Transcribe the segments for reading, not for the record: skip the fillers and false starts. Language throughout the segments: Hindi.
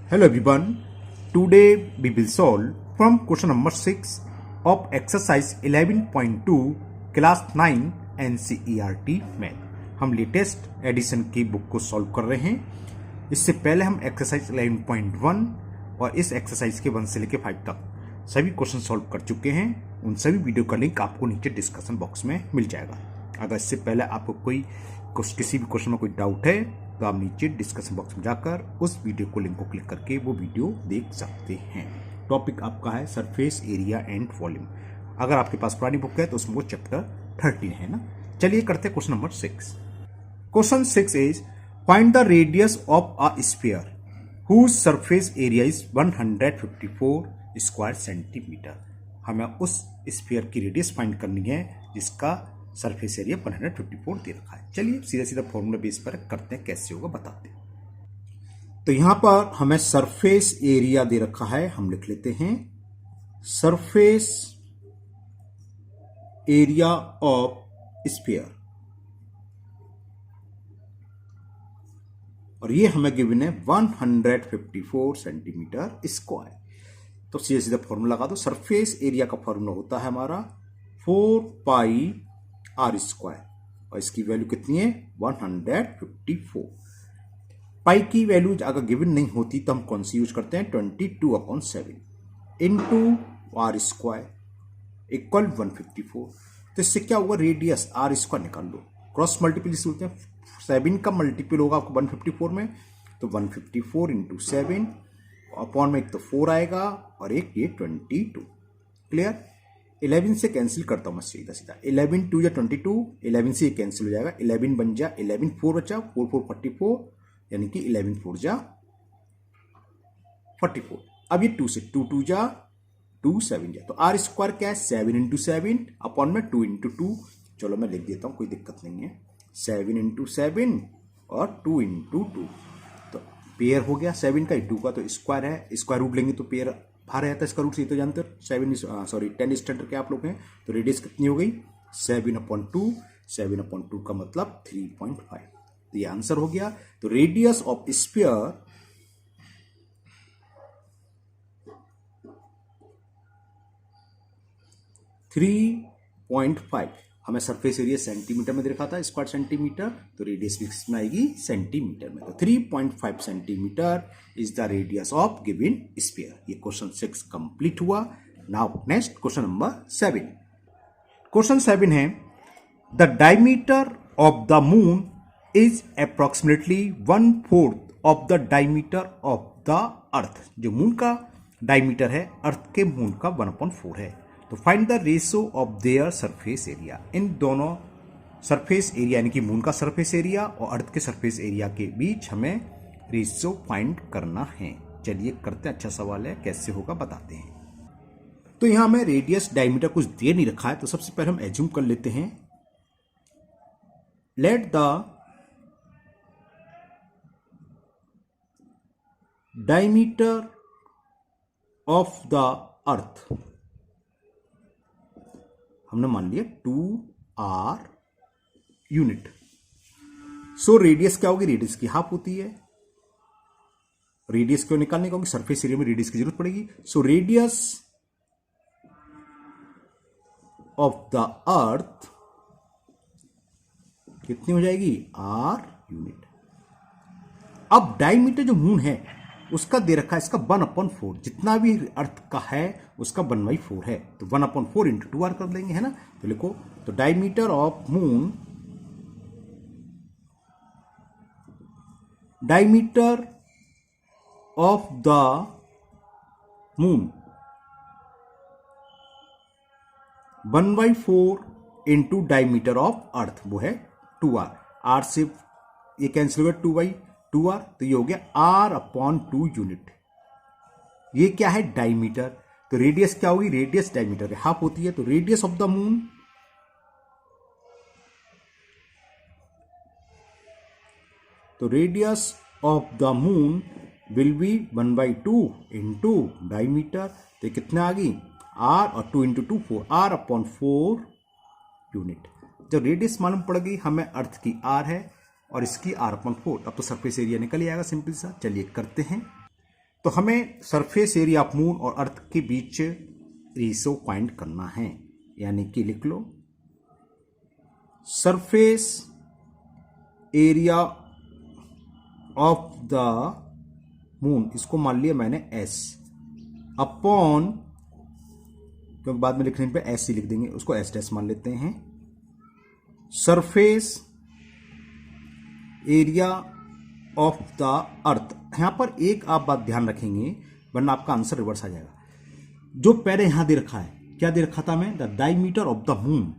Hello everyone. Today we will solve from question number 6 of exercise 11.2 class 9 NCERT math. हम लेटेस्ट एडिशन की बुक को सॉल्व कर रहे हैं. इससे पहले हम एक्सरसाइज 11.1 और इस एक्सरसाइज के 1 से लेकर 5 तक सभी क्वेश्चन सॉल्व कर चुके हैं. उन सभी वीडियो का लिंक आपको नीचे डिस्कशन बॉक्स में मिल जाएगा. अगर इससे पहले आपको किसी भी क्वेश्चन में कोई डाउट है तो आप नीचे डिस्कशन बॉक्स में जाकर उस वीडियो को लिंक को क्लिक करके वो वीडियो देख सकते हैं. टॉपिक आपका है सरफेस एरिया एंड वॉल्यूम. अगर आपके पास पुरानी बुक है तो उसमें वो चैप्टर 13 है ना. चलिए करते हैं question number 6. Question 6 is find the radius of a sphere whose surface area is 154 square centimetre. हमें उस स्फीयर की रेडियस फाइंड करनी है जिसका सरफेस एरिया 154 दे रखा है. चलिए सीधा सीधा फॉर्मूला बेस पर करते हैं, कैसे होगा बताते हैं. तो यहां पर हमें सरफेस एरिया दे रखा है, हम लिख लेते हैं सरफेस एरिया ऑफ स्फीयर, और ये हमें गिवन है 154 सेंटीमीटर स्क्वायर. तो सीधा सीधा फॉर्मूला लगा दो. सरफेस एरिया का फॉर्मूला होता है हमारा 4 पाई आर स्क्वायर, और इसकी वैल्यू कितनी है 154. पाई की वैल्यू अगर गिवन नहीं होती तो हम कौन सी यूज करते हैं 22/7 इंटू आर स्क्वायर इक्वल 154. तो इससे क्या होगा, रेडियस आर स्क्वायर निकाल लो, क्रॉस मल्टीप्लिकेशन बोलते हैं. 7 का मल्टीपल होगा आपको 154 में, तो 154 इंटू 7 अपॉन में एक तो 4 आएगा और एक ये 22. क्लियर. 11 से कैंसिल करता हूं मैं सीधा सीधा. 11 2 या 22, 11 से ये कैंसिल हो जाएगा. 11 बन जा 11 4 बचा, 4 4 44, यानी कि 11 4 जा 44. अब ये 2 से 2 2 जा 2 7 जा, तो आर स्क्वायर क्या है 7 इंटू 7 अपॉन में 2 इंटू 2. चलो मैं लिख देता हूं, कोई दिक्कत नहीं है. 7 इंटू 7 और 2 इंटू 2, तो पेयर हो गया 7 का. 2 का तो स्क्वायर है, स्क्वायर रूट लेंगे तो पेयर बाहर आता है इसका रूट से, तो जानते हो 10 स्टैंडर्ड के आप लोग हैं. तो रेडियस कितनी हो गई 7/2. 7/2 का मतलब 3.5. तो ये आंसर हो गया. तो रेडियस ऑफ स्फीयर .5. हमें सरफेस एरिया सेंटीमीटर में दे रखा था, स्क्वायर सेंटीमीटर, तो रेडियस भी किसमें आएगी सेंटीमीटर में. तो 3.5 centimetre is the radius of given sphere. ये क्वेश्चन 6 कंप्लीट हुआ. Now next question number 7. Question 7 है the diameter of the moon is approximately 1/4 of the diameter of the अर्थ. जो मून का डायमीटर है अर्थ के मून का 1/4 है. तो find the ratio of their surface area. इन दोनों सरफेस एरिया यानी कि मून का सरफेस एरिया और अर्थ के सरफेस एरिया के बीच हमें रेशियो फाइंड करना है. चलिए करते हैं. अच्छा सवाल है, कैसे होगा बताते हैं. तो यहां हमें रेडियस डायमीटर कुछ दे नहीं रखा है, तो सबसे पहले हम एज्यूम कर लेते हैं let the diameter of the अर्थ, हमने मान लिया 2r यूनिट. सो रेडियस क्या होगी, रेडियस की हाफ होती है. रेडियस क्यों निकालने का, सरफेस एरिया में रेडियस की जरूरत पड़ेगी. सो रेडियस ऑफ द अर्थ कितनी हो जाएगी r यूनिट. अब डायमीटर जो मून है उसका दे रखा है इसका 1/4. जितना भी अर्थ का है उसका 1/4 है, तो 1/4 इंटू 2r कर देंगे, है ना. तो लिखो, तो diameter of moon, diameter of the moon 1/4 into diameter of earth, वो है 2r. r से ये कैंसिल हो गया 2/2r, तो ये हो गया r/2 यूनिट. ये क्या है डायमीटर. तो रेडियस क्या होगी, रेडियस डायमीटर की हाफ होती है. तो radius of the moon will be 1/2 into diameter. तो कितना आ गई r और 2 इंटू 2 4, r/4 यूनिट. जब रेडियस मालूम पड़ गई हमें अर्थ की r है और इसकी r/4, अब तो सरफेस एरिया निकल ही आएगा सिंपल सा. चलिए करते हैं. तो हमें सरफेस एरिया ऑफ मून और अर्थ के बीच रेशो फाइंड करना है, यानी कि लिख लो surface area of the moon, इसको मान लिया मैंने एस अपॉन, क्योंकि बाद में लिखने पे एस ही लिख देंगे, उसको एस डैश मान लेते हैं, सरफेस एरिया ऑफ द अर्थ। यहां पर एक आप बात ध्यान रखेंगे वरना आपका आंसर रिवर्स आ जाएगा। जो पहले यहां दे रखा है, क्या दे रखा था मैं, the diameter of the moon,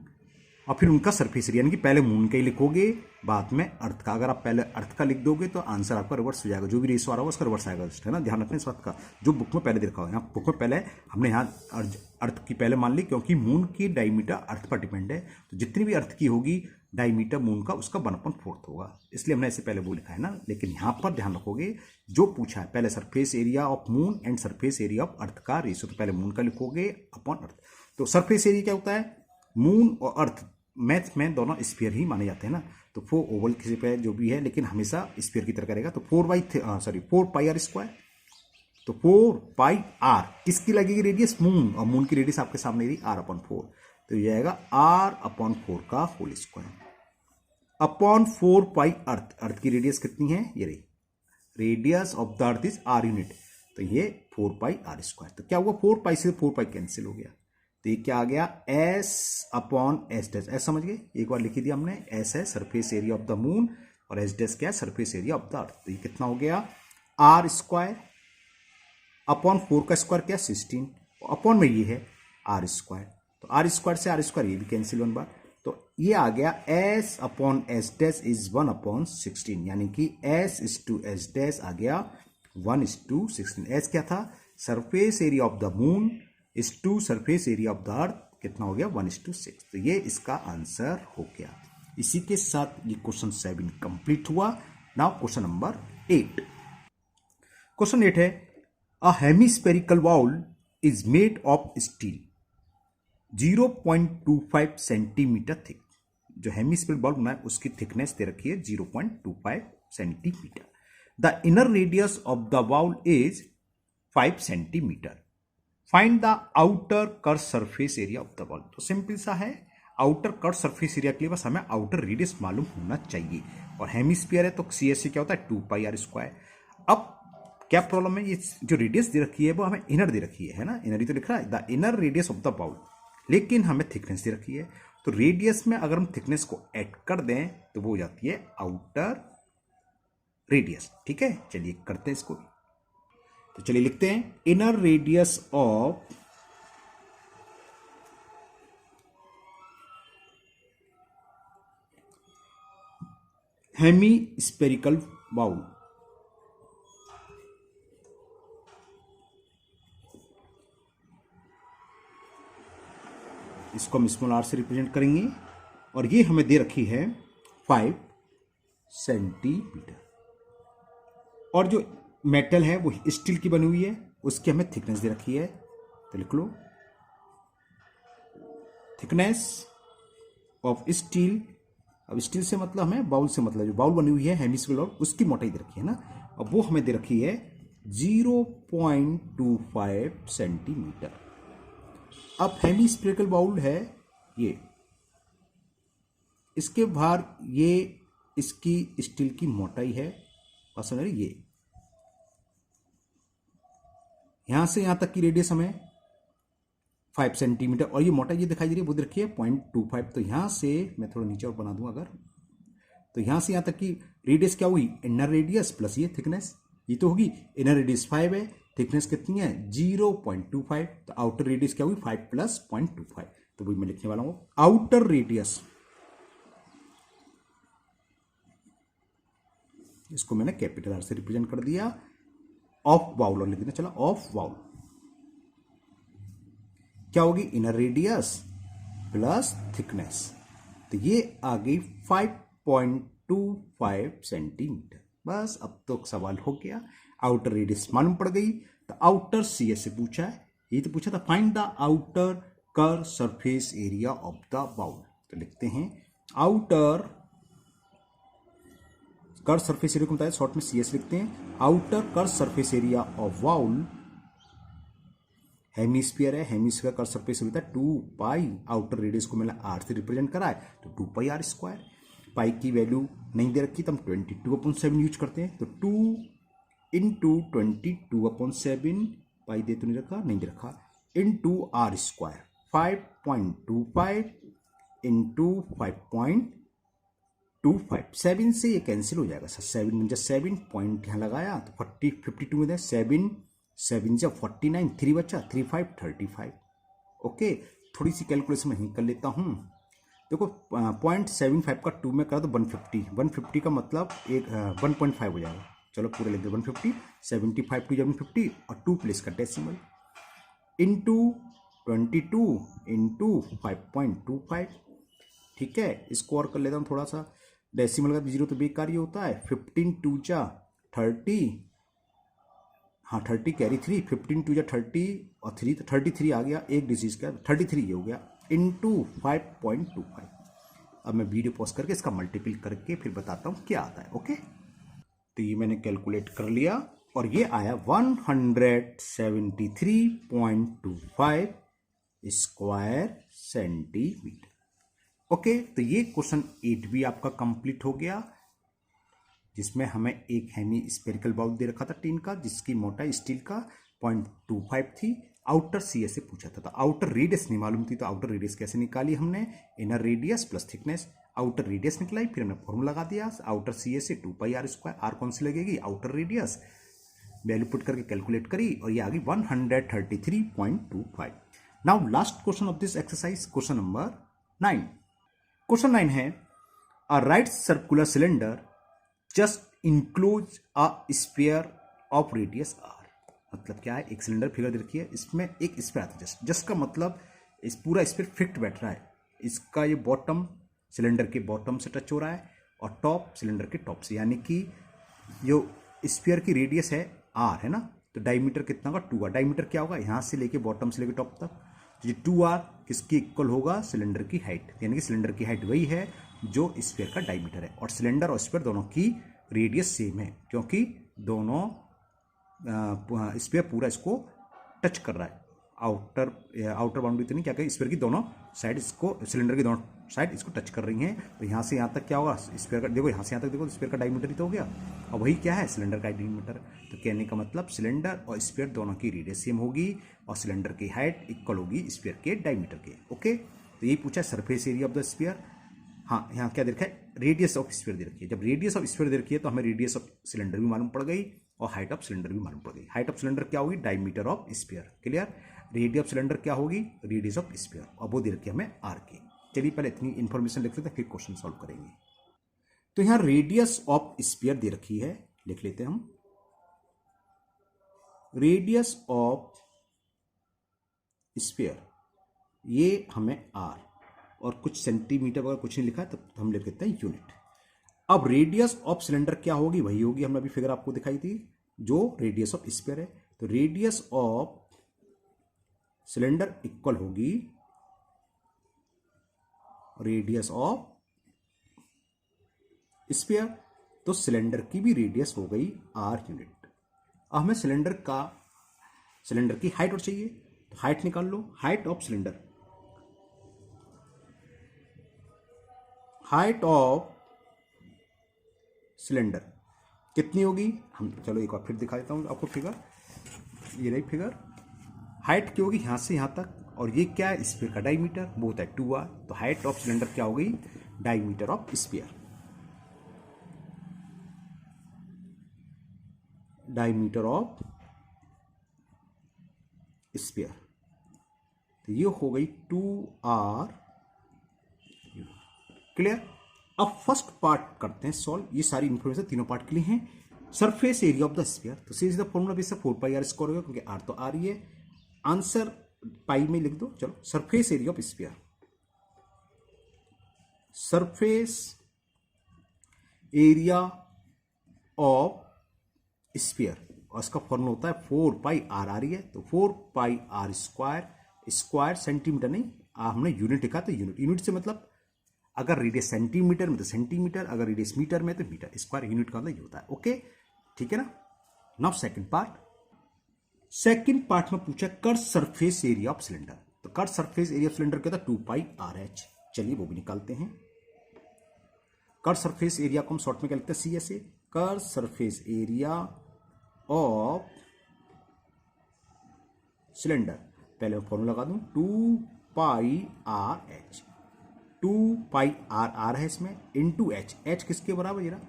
और फिर उनका सरफेस एरिया, यानी कि पहले मून का ही लिखोगे बाद में अर्थ का। अगर आप पहले अर्थ का लिख दोगे तो आंसर आपका रिवर्स हो जाएगा, जो भी रेशो आ रहा होगा उसका रिवर्स आएगा, है ना। ध्यान रखना इस बात का, जो बुक में पहले दे रखा हो। यहाँ बुक में पहले हमने यहाँ अर्थ की पहले मान ली, क्योंकि मून की डायमीटर अर्थ पर डिपेंड है, तो जितनी भी अर्थ की होगी डायमीटर मून का उसका 1/4 होगा, इसलिए हमने ऐसे पहले वो लिखा है ना। लेकिन यहाँ पर ध्यान रखोगे जो पूछा है पहले surface area of moon and surface area of earth का रेशो, तो पहले मून का लिखोगे अपॉन अर्थ। तो सरफेस एरिया क्या होता है, मून और अर्थ मैथ में दोनों स्फीयर ही माने जाते हैं ना, तो 4 ओवल किसी पे जो भी है, लेकिन हमेशा स्फीयर की तरह करेगा। तो 4 पाई आर स्क्वायर, तो 4 पाई आर किसकी लगेगी रेडियस, मून, और मून की रेडियस आपके सामने रही r/4, तो ये आएगा r/4 का होल स्क्वायर अपॉन 4 पाई अर्थ। अर्थ की रेडियस कितनी है, ये रही, radius of the earth is r unit, तो ये 4 पाई r स्क्वायर। तो क्या हुआ, 4 पाई से 4 पाई कैंसिल हो गया, तो ये क्या आ गया, s upon S dash. S समझ गए, एक बार लिख दिया हमने, एस है surface area of the moon और एस डैश क्या है, सरफेस एरिया ऑफ द अर्थ। तो ये कितना हो गया, r स्क्वायर अपॉन 4 का स्क्वायर क्या, 16, अपॉन में ये है r स्क्वायर, तो r स्क्वायर से r स्क्वायर ये भी कैंसिल 1 बार, तो ये आ गया s upon S dash is 1/16, यानी कि s is to S dash आ गया 1:16। s क्या था, surface area of the moon is to surface area of the earth, कितना हो गया, 1:6। तो ये इसका आंसर हो गया। इसी के साथ ये क्वेश्चन 7 कंप्लीट हुआ। Now question number 8। क्वेश्चन 8 है, a hemispherical bowl is made of steel 0.25 centimetre thick. जो हेमिस्फेरिकल बाउल बना है उसकी थिकनेस दे रखी है 0.25 centimetre. The inner radius of the bowl is 5 centimetre. Find the outer curve surface area of the ball. तो सिंपल सा है, आउटर कर्व सरफेस एरिया के लिए बस हमें आउटर रेडियस मालूम होना चाहिए, और हेमिस्फीयर है तो CSC क्या होता है, 2 पाई r स्क्वायर। अब क्या प्रॉब्लम है, ये जो रेडियस दे रखी है वो हमें इनर दे रखी है ना, इनर ही तो लिख रहा है, the inner radius of the bowl, लेकिन हमें थिकनेस दे रखी है। तो रेडियस में अगर हम थिकनेस को ऐड कर दें तो वो हो जाती है आउटर रेडियस। ठीक है, चलिए करते हैं इसको भी। तो चलिए लिखते हैं, inner radius of hemispherical bowl इसको हम स्मॉल r से रिप्रेजेंट करेंगे, और ये हमें दे रखी है 5 सेंटीमीटर, और जो मेटल है वो स्टील की बनी हुई है, उसकी हमें थिकनेस दे रखी है, तो लिख लो थिकनेस ऑफ स्टील। अब स्टील से मतलब हमें बाउल से मतलब, जो बाउल बनी हुई है हेमिस्फेरिकल बाउल उसकी मोटाई दे रखी है ना, अब वो हमें दे रखी है 0.25 सेंटीमीटर। अब हेमिस्फेरिकल बाउल है ये, इसके बाहर ये इसकी स्टील की मोटाई है, और समझ रहे, ये यहां से यहां तक की रेडियस हमें 5 सेंटीमीटर, और ये मोटाई ये दिखाई दे रही है वो रखी है 0.25। तो यहां से मैं थोड़ा नीचे और बना दूं अगर, तो यहां से यहां तक की रेडियस क्या हुई, इनर रेडियस प्लस ये थिकनेस, ये तो होगी, इनर रेडियस 5 है, थिकनेस कितनी है 0.25, तो आउटर रेडियस क्या हुई 5 प्लस 0.25। तो वही मैं लिखने वाला हूं, आउटर रेडियस, इसको मैंने कैपिटल आर से रिप्रेजेंट कर दिया, ऑफ बाउल, और लिख देना चला ऑफ बाउल, क्या होगी, इनर रेडियस प्लस थिकनेस, तो ये आ गई 5.25 सेंटीमीटर। बस अब तो सवाल हो गया, आउटर रेडियस मालूम पड़ गई। तो आउटर CS से पूछा है, ये तो पूछा था find the outer curve surface area of the bowl. तो लिखते हैं आउटर कर्व सरफेस एरिया को बताया, शॉर्ट में CS लिखते हैं। Outer curve surface area of bowl hemisphere है, हेमीस्फीयर कर्व सरफेस होता है 2 पाई, आउटर रेडियस को मैंने R से रिप्रेजेंट करा है तो 2 पाई R स्क्वायर। पाई की वैल्यू नहीं दे रखी तो हम 22/7 यूज करते हैं, तो 2 इंटू 22/7, पाई दे तो नहीं रखा, नहीं दे रखा, इंटू R स्क्वायर 5.25 इंटू 5.25, 7 से ये कैंसिल हो जाएगा सर, 7 पॉइंट यहाँ लगाया तो 52 में दे, 7 से 49, 3 बचा, 3 5 35। ओके, थोड़ी सी कैलकुलेशन मैं ही कर लेता हूँ। देखो 0.75 का 2 में करा तो 150 का मतलब 1.5 हो जाएगा। चलो पूरे लिख दो 150, 75 टू 150 और 2 प्लेस का डेसिमल इंटू 22 इंटू 5.25। ठीक है, इसको और कर लेता हूँ थोड़ा सा, डेसिमल का 0 तो बेकार ही होता है। 15 2 जा 30, हाँ 30 कैरी 3, 15 2 जा 30 और 3 तो 33 आ गया, एक डिजीज का 33 ये हो गया, इंटू 5.25। अब मैं वीडियो पॉज करके इसका मल्टीपल करके फिर बताता हूँ क्या आता है। ओके, तो ये मैंने कैलकुलेट कर लिया और ये आया 173.25 स्क्वायर सेंटीमीटर। ओके, तो ये क्वेश्चन 8 भी आपका कंप्लीट हो गया, जिसमें हमें एक हेमी स्पेरिकल बाउल दे रखा था टीन का, जिसकी मोटाई स्टील का 0.25 थी। आउटर CS से पूछा था, तो आउटर रेडियस नहीं मालूम थी, तो आउटर रेडियस कैसे निकाली हमने, inner radius plus thickness, outer radius निकलाई, फिर हमने फॉर्मूला लगा दिया, आउटर CS से 2 पाई R स्क्वायर, R कौन सी लगेगी, आउटर रेडियस, वैल्यू पुट करके कैलकुलेट करी और ये आ गई 133.25। Now last question of this exercise, question number 9। Question 9 है, a right circular cylinder just enclose a sphere of radius R। मतलब क्या है, एक सिलेंडर फिगर दे रखी है, इसमें एक स्फीयर आता है, जस्ट का मतलब इस पूरा स्फीयर फिक्ट बैठ रहा है, इसका ये बॉटम सिलेंडर के बॉटम से टच हो रहा है और टॉप सिलेंडर के टॉप से, यानी कि जो स्फीयर की रेडियस है R है ना, तो डायमीटर कितना होगा 2R। डायमीटर क्या होगा, यहाँ से लेके बॉटम से लेके टॉप तक, तो ये 2R किसकी इक्वल होगा, सिलेंडर की हाइट, यानी कि सिलेंडर की हाइट वही है जो स्फीयर का डायमीटर है, और सिलेंडर और स्फीयर दोनों की रेडियस सेम है, क्योंकि दोनों स्फीयर पूरा इसको टच कर रहा है, आउटर बाउंड्री तो नहीं, क्या कहें, स्फीयर की दोनों साइड इसको, सिलेंडर की दोनों साइड इसको टच कर रही हैं, तो यहाँ से यहाँ तक क्या होगा स्फीयर का, देखो यहाँ से यहाँ तक देखो स्फीयर का डायमीटर ही तो हो गया, और वही क्या है, सिलेंडर का डायमीटर। तो कहने का मतलब सिलेंडर और स्फीयर दोनों की रेडियस सेम होगी और सिलेंडर की हाइट इक्वल होगी स्फीयर के डायमीटर के। ओके, तो यही पूछा है surface area of the sphere. हाँ, यहाँ क्या दे रखा है, रेडियस ऑफ स्फीयर दे रखी है। जब रेडियस ऑफ स्फीयर दे रखी है तो हमें रेडियस ऑफ सिलेंडर भी मालूम पड़ गई और हाइट ऑफ सिलेंडर भी मालूम पड़ गई। हाइट ऑफ सिलेंडर क्या होगी, diameter of sphere, clear. Radius of cylinder क्या होगी, रेडियस ऑफ स्फीयर, और वो दे रखी है हमें R की। चलिए पहले इतनी इंफॉर्मेशन लिख लेते हैं, फिर क्वेश्चन सॉल्व करेंगे। तो यहाँ रेडियस ऑफ स्फीयर दे रखी है, लिख लेते हैं हम, रेडियस ऑफ स्फीयर ये हमें R, और कुछ सेंटीमीटर वगैरह कुछ नहीं लिखा है, तो हम लिख देते हैं यूनिट। अब रेडियस ऑफ सिलेंडर क्या होगी, वही होगी, हमने अभी फिगर आपको दिखाई थी, जो रेडियस ऑफ स्फीयर है। तो रेडियस ऑफ सिलेंडर इक्वल होगी रेडियस ऑफ स्फीयर, तो सिलेंडर की भी रेडियस हो गई R यूनिट। अब हमें सिलेंडर की हाइट और चाहिए, तो हाइट निकाल लो, height of cylinder, height of cylinder कितनी होगी, हम चलो एक बार फिर दिखा देता हूं आपको फिगर, ये रही फिगर, हाइट क्या होगी यहां से यहां तक, और ये क्या है, स्फीयर का डायमीटर, वो होता है 2R, तो हाइट ऑफ सिलेंडर क्या होगी, diameter of sphere, diameter of sphere, तो ये हो गई 2R, क्लियर। अब फर्स्ट पार्ट करते हैं सॉल्व, ये सारी इंफॉर्मेशन तीनों पार्ट के लिए हैं। Surface area of the sphere, तो सीधा formula base 4 pi R square होगा, क्योंकि R तो R ही है, आंसर पाई में लिख दो। चलो, surface area of sphere, surface area of sphere, और इसका फॉर्मूला होता है 4 पाई R, आ रही है तो 4 pi R square, square centimetre नहीं, हमने यूनिट लिखा, तो यूनिट से मतलब अगर रेडियस सेंटीमीटर में तो सेंटीमीटर, अगर रेडियस मीटर में तो मीटर, स्क्वायर यूनिट का मतलब ये होता है। ओके, ठीक है ना। नाउ सेकंड पार्ट में पूछा curve surface area of cylinder. तो curve surface area of cylinder क्या था, 2πRH। चलिए वो भी निकालते हैं। कर्व सरफेस एरिया को हम शॉर्ट में क्या लिखते हैं, सी ऐसे, curve surface area of cylinder. पहले मैं फॉर्मूला लगा दूं, 2πRH। 2πR है इसमें, इंटू एच। एच किसके बराबर, ये रहा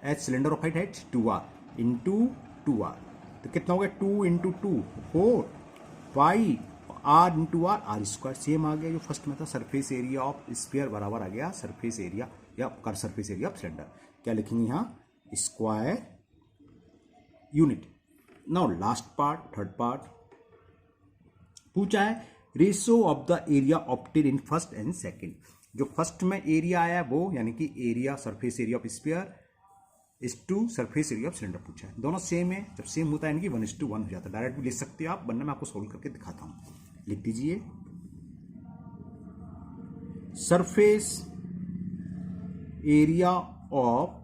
H, cylinder of height H, 2R into 2R। तो कितना हो गया, 2 into 2 4 pi R into R, R square. Same आ गया जो फर्स्ट में था, सरफेस एरिया ऑफ स्फीयर बराबर आ गया सरफेस एरिया या curve surface area of cylinder. क्या लिखेंगे यहाँ, square unit. Now last part, third part पूछा है ratio of the area opted in first and second. जो फर्स्ट में एरिया आया वो यानी कि area surface area of sphere is to surface area of cylinder पूछा है। दोनों सेम है, जब सेम होता है यानी कि 1:1 हो जाता है। डायरेक्ट भी लिख सकते हो आप, वरना मैं आपको सोल्व करके दिखाता हूं। लिख दीजिए सरफेस एरिया ऑफ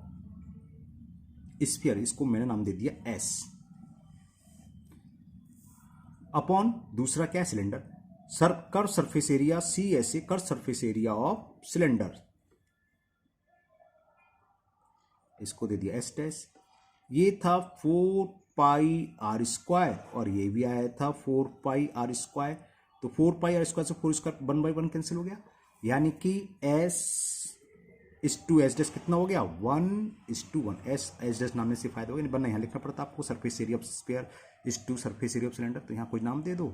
स्फीयर, इसको मैंने नाम दे दिया एस, अपॉन दूसरा क्या है, सिलेंडर। कर्व सरफेस एरिया सी ऐसे, curve surface area of cylinder, इसको दे दिया एस डैश। ये था 4πR स्क्वायर और ये भी आया था 4πR स्क्वायर। तो 4πR स्क्वायर से 4 स्क्वायर 1/1 कैंसिल हो गया, यानी कि S/S डैश कितना हो गया, 1:1। S डैश नाम से फायदा होगा, वरना यहाँ लिखना पड़ता आपको surface area of sphere is to surface area of cylinder. तो यहाँ कोई नाम दे दो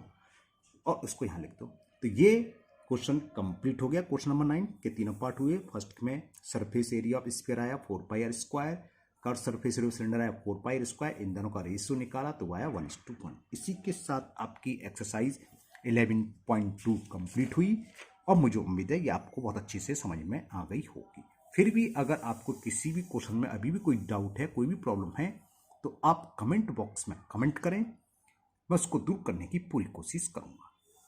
और उसको यहाँ लिख दो। तो ये क्वेश्चन कंप्लीट हो गया। क्वेश्चन नंबर 9 के तीनों पार्ट हुए। फर्स्ट में सरफेस एरिया ऑफ स्फीयर आया 4πR square, curve surface area of cylinder आया 4πR स्क्वायर। इन दोनों का रेशियो निकाला तो आया 1:1। इसी के साथ आपकी एक्सरसाइज 11.2 कंप्लीट हुई और मुझे उम्मीद है कि आपको बहुत अच्छे से समझ में आ गई होगी। फिर भी अगर आपको किसी भी क्वेश्चन में अभी भी कोई डाउट है, कोई भी प्रॉब्लम है, तो आप कमेंट बॉक्स में कमेंट करें, मैं उसको दूर करने की पूरी कोशिश करूंगा।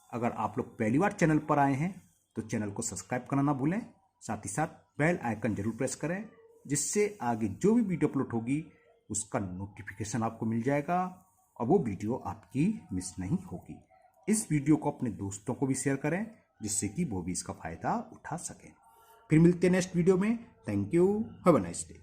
अगर आप लोग पहली बार चैनल पर आए हैं तो चैनल को सब्सक्राइब करना ना भूलें, साथ ही साथ बेल आइकन जरूर प्रेस करें, जिससे आगे जो भी वीडियो अपलोड होगी उसका नोटिफिकेशन आपको मिल जाएगा और वो वीडियो आपकी मिस नहीं होगी। इस वीडियो को अपने दोस्तों को भी शेयर करें, जिससे कि वो भी इसका फायदा उठा सकें। फिर मिलते हैं नेक्स्ट वीडियो में। Thank you, have a nice day.